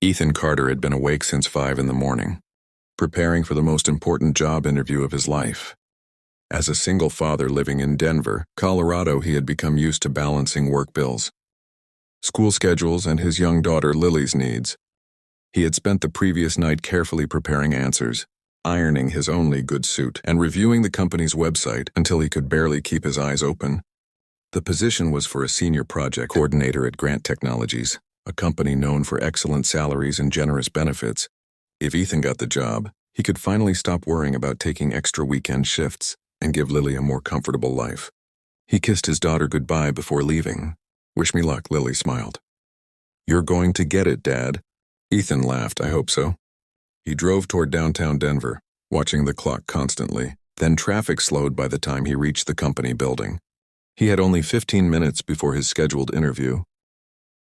Ethan Carter had been awake since 5 in the morning, preparing for the most important job interview of his life. As a single father living in Denver, Colorado, he had become used to balancing work bills, school schedules, and his young daughter Lily's needs. He had spent the previous night carefully preparing answers, ironing his only good suit, and reviewing the company's website until he could barely keep his eyes open. The position was for a senior project coordinator at Grant Technologies, a company known for excellent salaries and generous benefits. If Ethan got the job, he could finally stop worrying about taking extra weekend shifts and give Lily a more comfortable life. He kissed his daughter goodbye before leaving. "Wish me luck," Lily smiled. "You're going to get it, Dad." Ethan laughed. "I hope so." He drove toward downtown Denver, watching the clock constantly. Then traffic slowed by the time he reached the company building. He had only 15 minutes before his scheduled interview.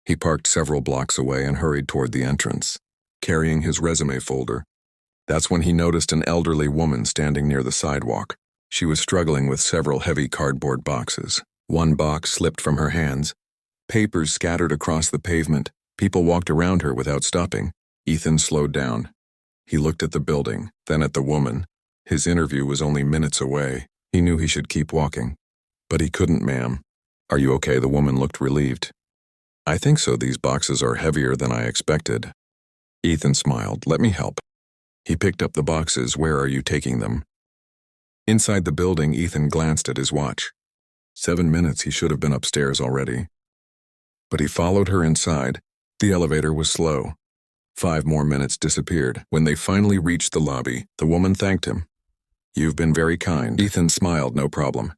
He parked several blocks away and hurried toward the entrance, carrying his resume folder. That's when he noticed an elderly woman standing near the sidewalk. She was struggling with several heavy cardboard boxes. One box slipped from her hands. Papers scattered across the pavement. People walked around her without stopping. Ethan slowed down. He looked at the building, then at the woman. His interview was only minutes away. He knew he should keep walking. But he couldn't, "Ma'am. Are you okay?" The woman looked relieved. "I think so. These boxes are heavier than I expected." Ethan smiled. "Let me help." He picked up the boxes. "Where are you taking them?" Inside the building, Ethan glanced at his watch. 7 minutes. He should have been upstairs already. But he followed her inside. The elevator was slow. 5 more minutes disappeared. When they finally reached the lobby, the woman thanked him. "You've been very kind." Ethan smiled. "No problem."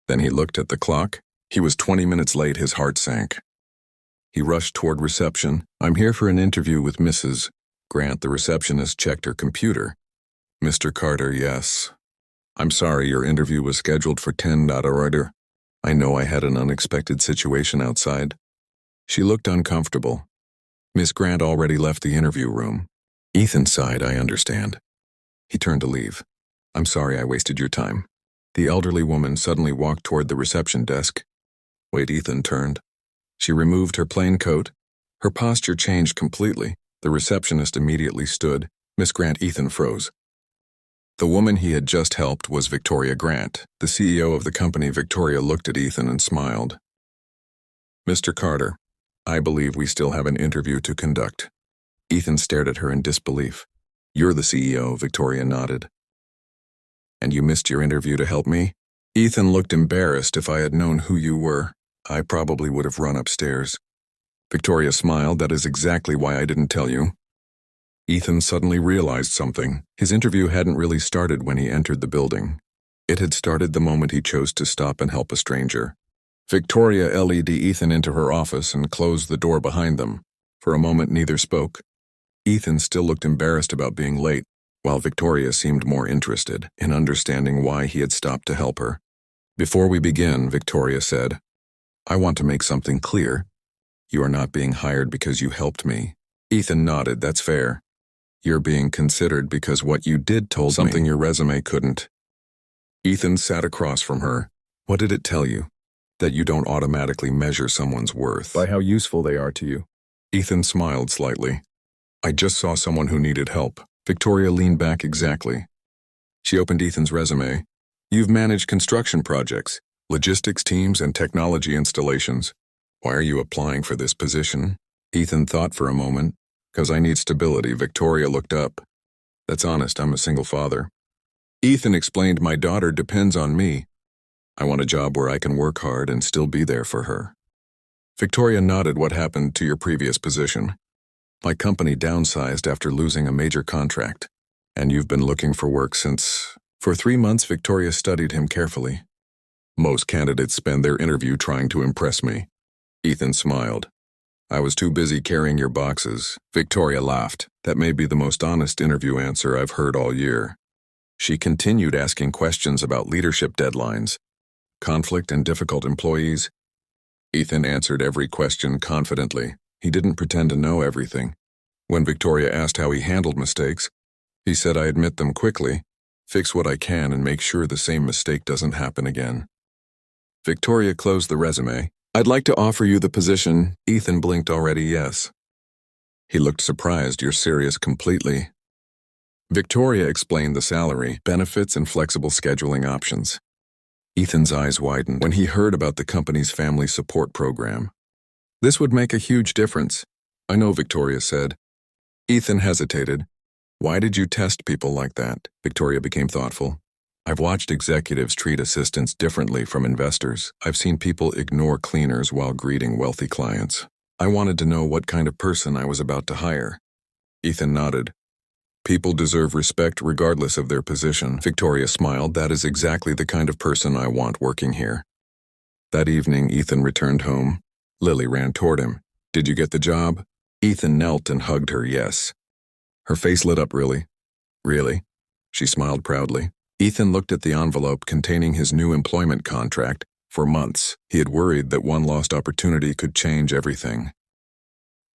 Then he looked at the clock. He was 20 minutes late. His heart sank. He rushed toward reception. "I'm here for an interview with Mrs. Grant." The receptionist checked her computer. "Mr. Carter, yes. I'm sorry, your interview was scheduled for 10. Order. I know I had an unexpected situation outside." She looked uncomfortable. Miss Grant already left the interview room. Ethan sighed. "I understand." He turned to leave. "I'm sorry I wasted your time." The elderly woman suddenly walked toward the reception desk. "Wait." Ethan turned. She removed her plain coat. Her posture changed completely. The receptionist immediately stood. "Miss Grant." Ethan froze. The woman he had just helped was Victoria Grant, the CEO of the company. Victoria looked at Ethan and smiled. "Mr. Carter, I believe we still have an interview to conduct." Ethan stared at her in disbelief. "You're the CEO," Victoria nodded. "And you missed your interview to help me?" Ethan looked embarrassed. "If I had known who you were, I probably would have run upstairs." Victoria smiled. "That is exactly why I didn't tell you." Ethan suddenly realized something. His interview hadn't really started when he entered the building. It had started the moment he chose to stop and help a stranger. Victoria led Ethan into her office and closed the door behind them. For a moment, neither spoke. Ethan still looked embarrassed about being late, while Victoria seemed more interested in understanding why he had stopped to help her. "Before we begin," Victoria said, "I want to make something clear. You are not being hired because you helped me." Ethan nodded. "That's fair. You're being considered because what you did told something your resume couldn't." Ethan sat across from her. "What did it tell you? That you don't automatically measure someone's worth by how useful they are to you?" Ethan smiled slightly. "I just saw someone who needed help." Victoria leaned back. "Exactly." She opened Ethan's resume. "You've managed construction projects, logistics teams, and technology installations. Why are you applying for this position?" Ethan thought for a moment. "Because I need stability." Victoria looked up. "That's honest. I'm a single father." Ethan explained, "My daughter depends on me. I want a job where I can work hard and still be there for her." Victoria nodded. "What happened to your previous position?" "My company downsized after losing a major contract." "And you've been looking for work since?" "For 3 months." Victoria studied him carefully. "Most candidates spend their interview trying to impress me." Ethan smiled. "I was too busy carrying your boxes." Victoria laughed. "That may be the most honest interview answer I've heard all year." She continued asking questions about leadership deadlines, conflict, and difficult employees. Ethan answered every question confidently. He didn't pretend to know everything. When Victoria asked how he handled mistakes, he said, "I admit them quickly, fix what I can, and make sure the same mistake doesn't happen again." Victoria closed the resume. "I'd like to offer you the position." Ethan blinked already. "Yes." He looked surprised. You're serious completely. Victoria explained the salary, benefits, and flexible scheduling options. Ethan's eyes widened when he heard about the company's family support program. This would make a huge difference. I know, Victoria said. Ethan hesitated. Why did you test people like that? Victoria became thoughtful. I've watched executives treat assistants differently from investors. I've seen people ignore cleaners while greeting wealthy clients. I wanted to know what kind of person I was about to hire. Ethan nodded. People deserve respect regardless of their position. Victoria smiled. That is exactly the kind of person I want working here. That evening, Ethan returned home. Lily ran toward him. Did you get the job? Ethan knelt and hugged her. Yes. Her face lit up. Really? Really? She smiled proudly. Ethan looked at the envelope containing his new employment contract. For months, he had worried that one lost opportunity could change everything.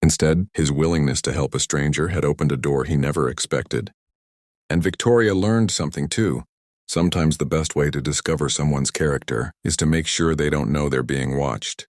Instead, his willingness to help a stranger had opened a door he never expected. And Victoria learned something too. Sometimes the best way to discover someone's character is to make sure they don't know they're being watched.